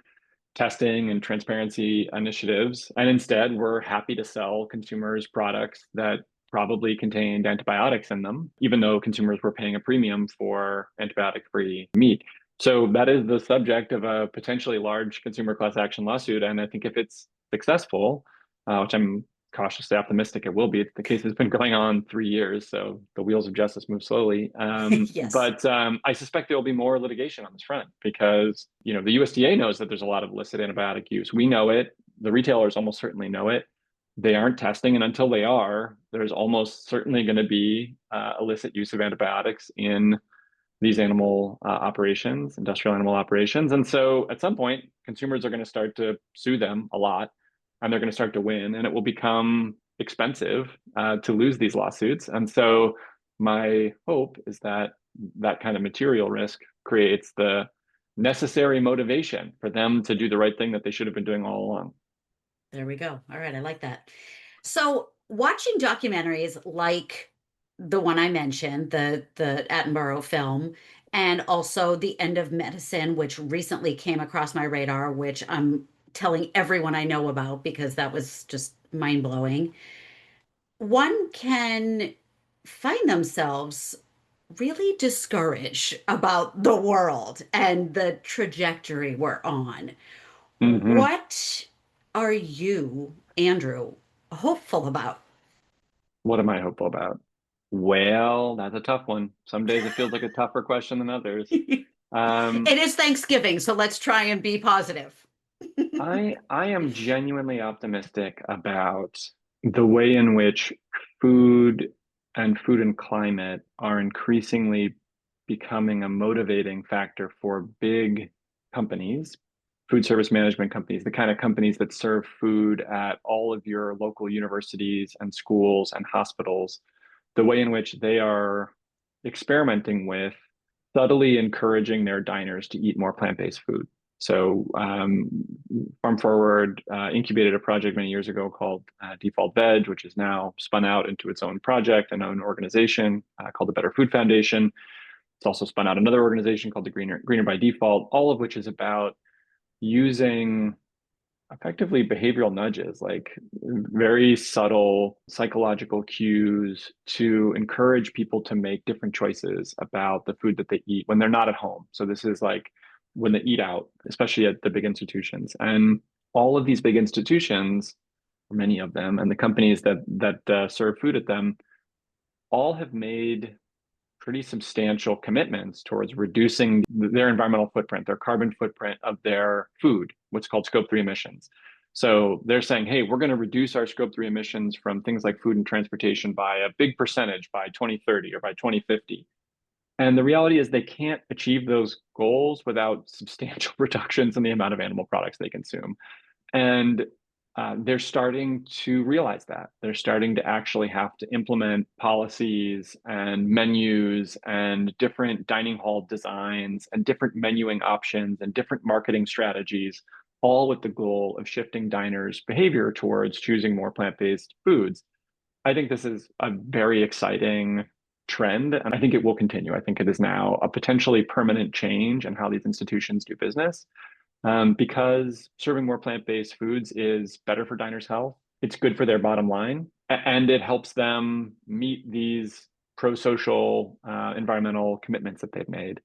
testing and transparency initiatives. And instead, we're happy to sell consumers products that probably contained antibiotics in them, even though consumers were paying a premium for antibiotic free meat. So that is the subject of a potentially large consumer class action lawsuit. And I think if it's successful, which I'm cautiously optimistic it will be. The case has been going on 3 years, so the wheels of justice move slowly. Yes. But I suspect there will be more litigation on this front because the USDA knows that there's a lot of illicit antibiotic use. We know it. The retailers almost certainly know it. They aren't testing, and until they are, there's almost certainly going to be illicit use of antibiotics in these animal operations, industrial animal operations. And so at some point, consumers are going to start to sue them a lot, and they're going to start to win, and it will become expensive to lose these lawsuits. And so my hope is that that kind of material risk creates the necessary motivation for them to do the right thing that they should have been doing all along. There we go. All right, I like that. So, watching documentaries like the one I mentioned, the Attenborough film, and also The End of Medicine, which recently came across my radar, which I'm telling everyone I know about because that was just mind-blowing. One can find themselves really discouraged about the world and the trajectory we're on. Mm-hmm. What are you, Andrew, hopeful about? What am I hopeful about? Well, that's a tough one. Some days it feels like a tougher question than others. It Um, is Thanksgiving, so let's try and be positive. I am genuinely optimistic about the way in which food food and climate are increasingly becoming a motivating factor for big companies, food service management companies, the kind of companies that serve food at all of your local universities and schools and hospitals, the way in which they are experimenting with subtly encouraging their diners to eat more plant-based food. So Farm Forward incubated a project many years ago called Default Veg, which is now spun out into its own project and own organization called the Better Food Foundation. It's also spun out another organization called the Greener by Default, all of which is about using effectively behavioral nudges, like very subtle psychological cues to encourage people to make different choices about the food that they eat when they're not at home. So this is like when they eat out, especially at the big institutions. And all of these big institutions, or many of them, and the companies that serve food at them, all have made pretty substantial commitments towards reducing their environmental footprint, their carbon footprint of their food, what's called scope 3 emissions. So they're saying, hey, we're going to reduce our scope 3 emissions from things like food and transportation by a big percentage by 2030 or by 2050. And the reality is they can't achieve those goals without substantial reductions in the amount of animal products they consume. And they're starting to realize that. They're starting to actually have to implement policies and menus and different dining hall designs and different menuing options and different marketing strategies, all with the goal of shifting diners' behavior towards choosing more plant-based foods. I think this is a very exciting trend, and I think it will continue. I think it is now a potentially permanent change in how these institutions do business, because serving more plant-based foods is better for diners' health. It's good for their bottom line, and it helps them meet these pro-social, environmental commitments that they've made.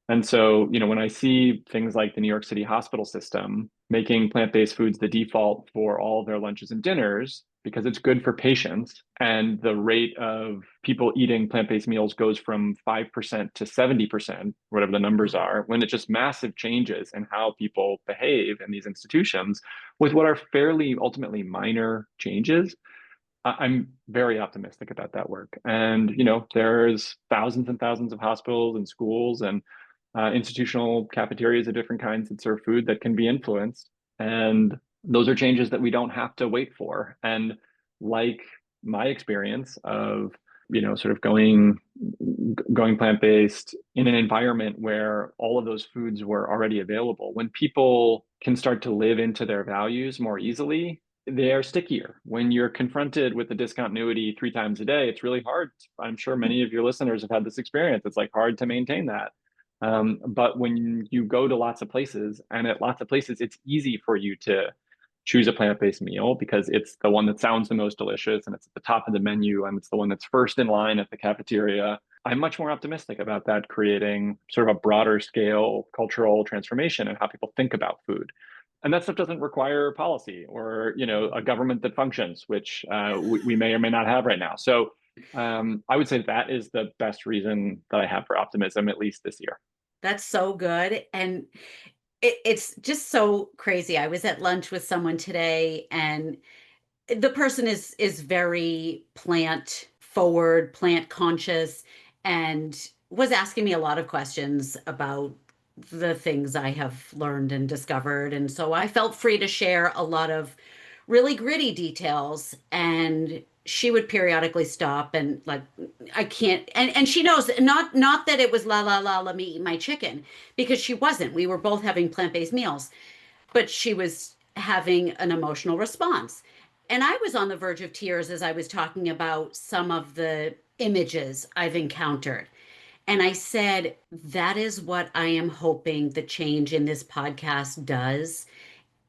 And so, when I see things like the New York City hospital system making plant-based foods the default for all their lunches and dinners because it's good for patients, and the rate of people eating plant-based meals goes from 5% to 70%, whatever the numbers are, when it's just massive changes in how people behave in these institutions with what are fairly ultimately minor changes. I'm very optimistic about that work. And, there's thousands and thousands of hospitals and schools and institutional cafeterias of different kinds that serve food that can be influenced. And those are changes that we don't have to wait for. And like my experience of, sort of going plant-based in an environment where all of those foods were already available, when people can start to live into their values more easily, they are stickier. When you're confronted with the discontinuity 3 times a day, it's really hard. I'm sure many of your listeners have had this experience. It's like hard to maintain that. But when you go to lots of places, and at lots of places, it's easy for you to choose a plant-based meal because it's the one that sounds the most delicious and it's at the top of the menu and it's the one that's first in line at the cafeteria. I'm much more optimistic about that creating sort of a broader scale cultural transformation in how people think about food. And that stuff doesn't require policy or, a government that functions, which we may or may not have right now. So I would say that is the best reason that I have for optimism, at least this year. That's so good. And it's just so crazy. I was at lunch with someone today, and the person is very plant forward, plant conscious, and was asking me a lot of questions about the things I have learned and discovered. And so I felt free to share a lot of really gritty details. And she would periodically stop and like, I can't, and she knows not that it was la la la, let me eat my chicken, because she wasn't. We were both having plant-based meals, but she was having an emotional response. And I was on the verge of tears as I was talking about some of the images I've encountered. And I said, that is what I am hoping the change in this podcast does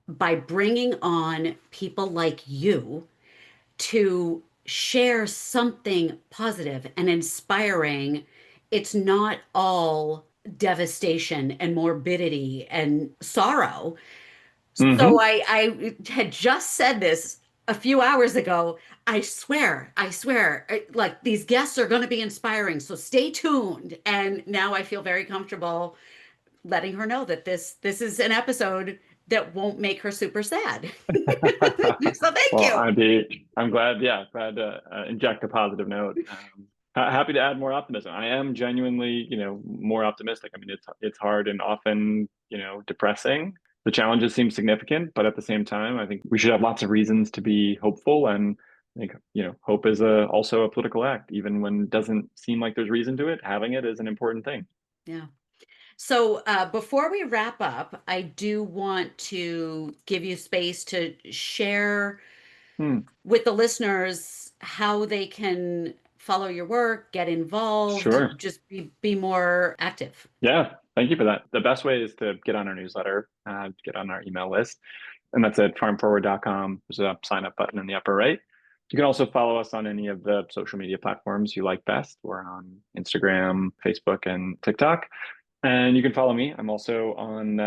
by bringing on people like you to share something positive and inspiring. It's not all devastation and morbidity and sorrow. So Mm-hmm. I had just said this a few hours ago. I swear, like these guests are going to be inspiring. So stay tuned. And now I feel very comfortable letting her know that this is an episode that won't make her super sad. So thank Well, you. I'm glad, yeah, glad to inject a positive note. Happy to add more optimism. I am genuinely, more optimistic. I mean, it's hard and often, depressing. The challenges seem significant, but at the same time, I think we should have lots of reasons to be hopeful. And I think, hope is also a political act, even when it doesn't seem like there's reason to it. Having it is an important thing. Yeah. So before we wrap up, I do want to give you space to share Hmm. with the listeners how they can follow your work, get involved, Sure. just be more active. Yeah. Thank you for that. The best way is to get on our newsletter, get on our email list, and that's at farmforward.com. There's a sign up button in the upper right. You can also follow us on any of the social media platforms you like best. We're on Instagram, Facebook, and TikTok. And you can follow me. I'm also on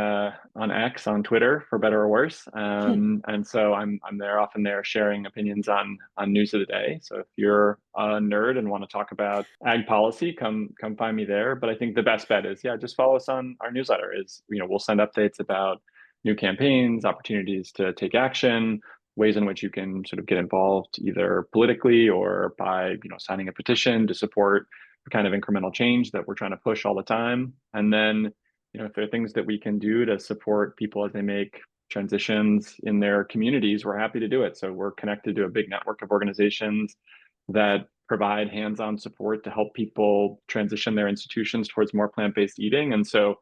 X on Twitter for better or worse. And so I'm there often there sharing opinions on news of the day. So if you're a nerd and want to talk about ag policy, come find me there. But I think the best bet is, yeah, just follow us on our newsletter. We'll send updates about new campaigns, opportunities to take action, ways in which you can sort of get involved either politically or by, signing a petition to support the kind of incremental change that we're trying to push all the time. And then, if there are things that we can do to support people as they make transitions in their communities, we're happy to do it. So we're connected to a big network of organizations that provide hands-on support to help people transition their institutions towards more plant-based eating. And so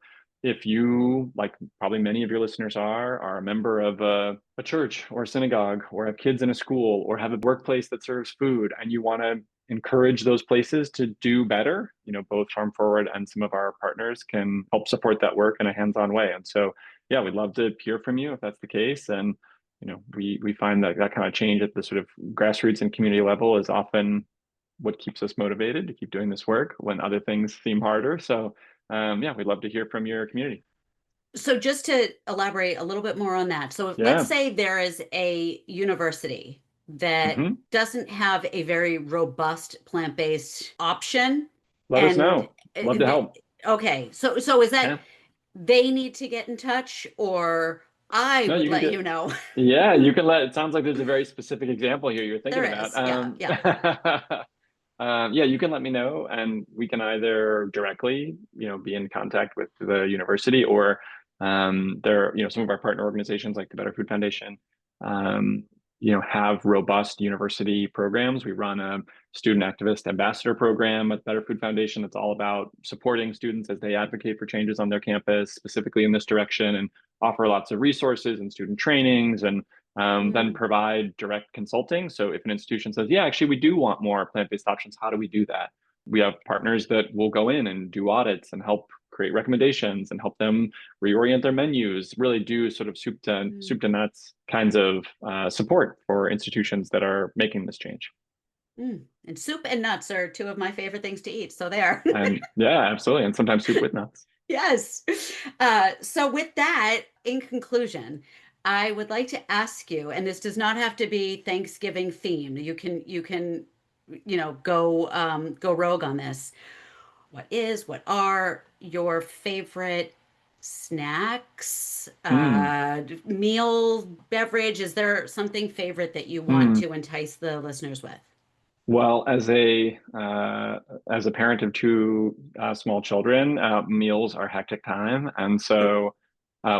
if you, like probably many of your listeners are a member of a church or a synagogue, or have kids in a school, or have a workplace that serves food, and you want to encourage those places to do better, both Farm Forward and some of our partners can help support that work in a hands-on way. And so, yeah, we'd love to hear from you if that's the case. And, we find that kind of change at the sort of grassroots and community level is often what keeps us motivated to keep doing this work when other things seem harder. So, yeah, we'd love to hear from your community. So just to elaborate a little bit more on that. So let's Yeah. say there is a university that Hmm. doesn't have a very robust plant-based option. Let us And know. Love to help. okay, so is that Yeah. they need to get in touch, or I No, would you can let get, you know? yeah, you can let, it sounds like there's a very specific example here you're thinking There about. is. Yeah, yeah. Yeah, you can let me know, and we can either directly, be in contact with the university, or some of our partner organizations like the Better Food Foundation, um, have robust university programs. We run a student activist ambassador program at Better Food Foundation that's all about supporting students as they advocate for changes on their campus, specifically in this direction, and offer lots of resources and student trainings, and then Mm, provide direct consulting. So if an institution says, yeah, actually, we do want more plant-based options, how do we do that? We have partners that will go in and do audits and help create recommendations and help them reorient their menus, really do sort of soup mm, to nuts kinds of support for institutions that are making this change. mm. And soup and nuts are two of my favorite things to eat. So there. And yeah, absolutely. And sometimes soup with nuts. Yes. So with that, in conclusion, I would like to ask you, and this does not have to be Thanksgiving themed. You can, go rogue on this. What are your favorite snacks, Mm, meal, beverage? Is there something favorite that you want mm. to entice the listeners with? Well, as a parent of two small children, meals are hectic time, and so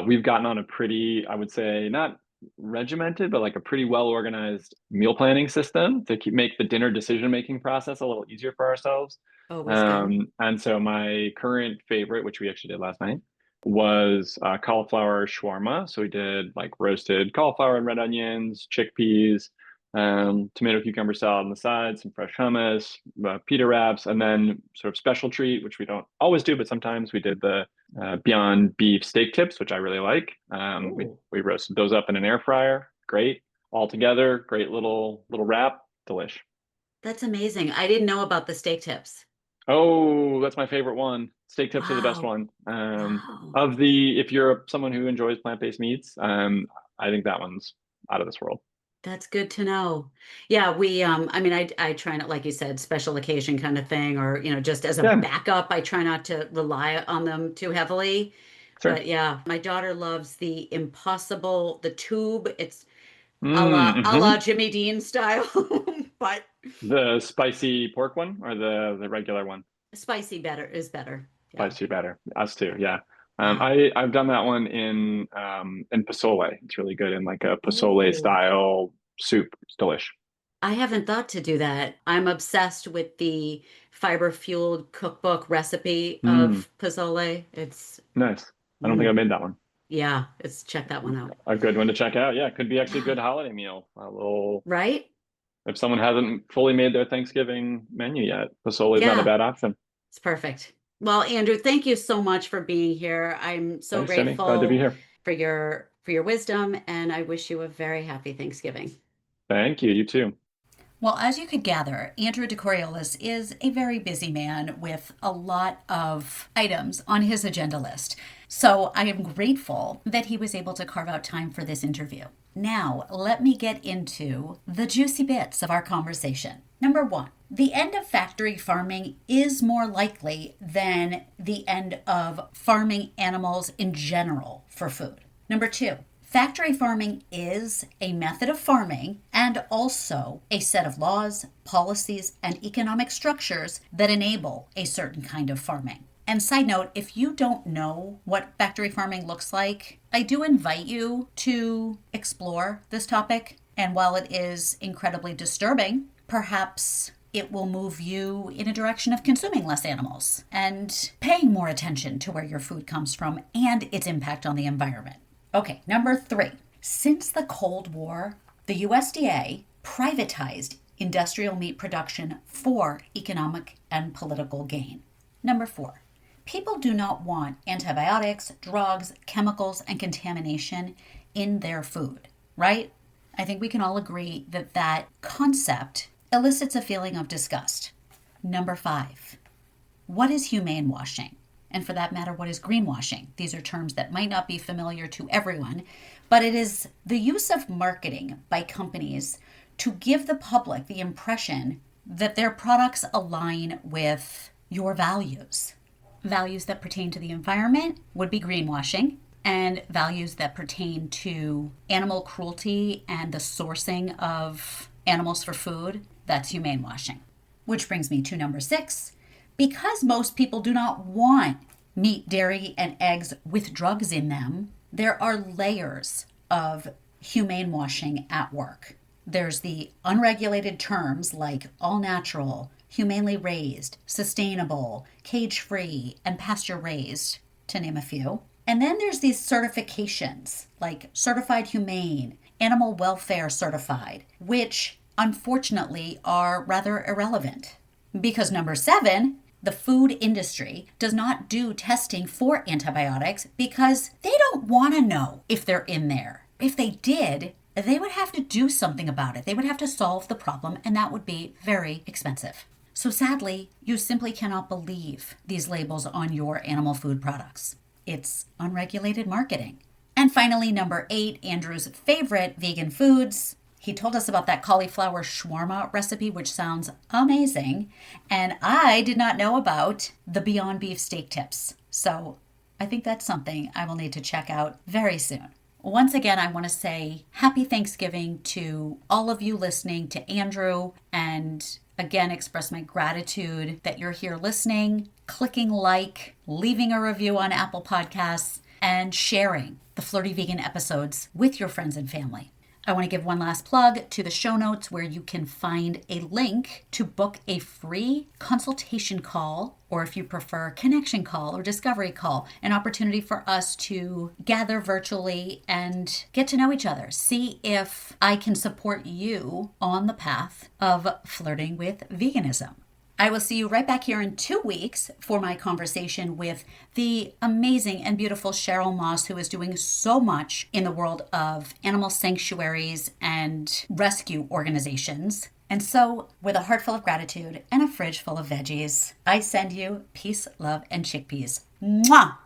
we've gotten on a pretty, I would say, not regimented, but like a pretty well organized meal planning system to make the dinner decision making process a little easier for ourselves. Always good. And so my current favorite, which we actually did last night, was cauliflower shawarma. So we did like roasted cauliflower and red onions, chickpeas, tomato cucumber salad on the side, some fresh hummus, pita wraps, and then sort of special treat, which we don't always do, but sometimes we did the Beyond Beef steak tips, which I really like. Ooh, We roasted those up in an air fryer. Great, all together. Great little wrap. Delish. that's amazing. I didn't know about the steak tips. Oh, that's my favorite one. Steak tips are the best Wow. one. Wow. If you're someone who enjoys plant-based meats, I think that one's out of this world. That's good to know. Yeah, I mean, I try not, like you said, special occasion kind of thing, or, just as a Yeah, backup, I try not to rely on them too heavily. But sure. yeah, my daughter loves the tube. It's a la Mm-hmm. Jimmy Dean style, but The spicy pork one or the regular one? spicy better is better. Yeah. Spicy better. Us too. Yeah. Yeah. I've done that one in pozole. It's really good in like a pozole Oh, style soup. It's delish. I haven't thought to do that. I'm obsessed with the fiber fueled cookbook recipe Mm, of pozole. It's nice. I don't think I mm, made that one. yeah, it's check that one out. A good one to check out. Yeah, it could be actually a Yeah, good holiday meal. A little, right? if someone hasn't fully made their Thanksgiving menu yet, pozole is not a Yeah, bad option. it's perfect. Well, Andrew, thank you so much for being here. I'm so Thanks, Jenny. Glad to be grateful here. for your wisdom, and I wish you a very happy Thanksgiving. Thank you. You too. Well, as you could gather, Andrew deCoriolis is a very busy man with a lot of items on his agenda list. So I am grateful that he was able to carve out time for this interview. Now, let me get into the juicy bits of our conversation. Number one, the end of factory farming is more likely than the end of farming animals in general for food. Number two, factory farming is a method of farming and also a set of laws, policies, and economic structures that enable a certain kind of farming. And side note, if you don't know what factory farming looks like, I do invite you to explore this topic. And while it is incredibly disturbing, perhaps it will move you in a direction of consuming less animals and paying more attention to where your food comes from and its impact on the environment. Okay, number three. Since the Cold War, the USDA privatized industrial meat production for economic and political gain. Number four. People do not want antibiotics, drugs, chemicals, and contamination in their food, right? I think we can all agree that that concept elicits a feeling of disgust. Number five. What is humane washing? And for that matter, what is greenwashing? These are terms that might not be familiar to everyone, but it is the use of marketing by companies to give the public the impression that their products align with your values. Values that pertain to the environment would be greenwashing, and values that pertain to animal cruelty and the sourcing of animals for food, that's humane washing. Which brings me to number six. Because most people do not want meat, dairy, and eggs with drugs in them, there are layers of humane washing at work. There's the unregulated terms like all natural, humanely raised, sustainable, cage-free, and pasture-raised, to name a few. And then there's these certifications like certified humane, animal welfare certified, which unfortunately are rather irrelevant. Because number seven, the food industry does not do testing for antibiotics because they don't want to know if they're in there. If they did, they would have to do something about it. They would have to solve the problem, and that would be very expensive. So sadly, you simply cannot believe these labels on your animal food products. It's unregulated marketing. And finally, number eight, Andrew's favorite vegan foods. He told us about that cauliflower shawarma recipe, which sounds amazing. And I did not know about the Beyond Beef steak tips. So I think that's something I will need to check out very soon. Once again, I want to say happy Thanksgiving to all of you listening, to Andrew, and again, express my gratitude that you're here listening, clicking like, leaving a review on Apple Podcasts, and sharing the Flirty Vegan episodes with your friends and family. I want to give one last plug to the show notes where you can find a link to book a free consultation call, or if you prefer, connection call or discovery call, an opportunity for us to gather virtually and get to know each other. See if I can support you on the path of flirting with veganism. I will see you right back here in 2 weeks for my conversation with the amazing and beautiful Cheryl Moss, who is doing so much in the world of animal sanctuaries and rescue organizations. And so, with a heart full of gratitude and a fridge full of veggies, I send you peace, love, and chickpeas. Mwah!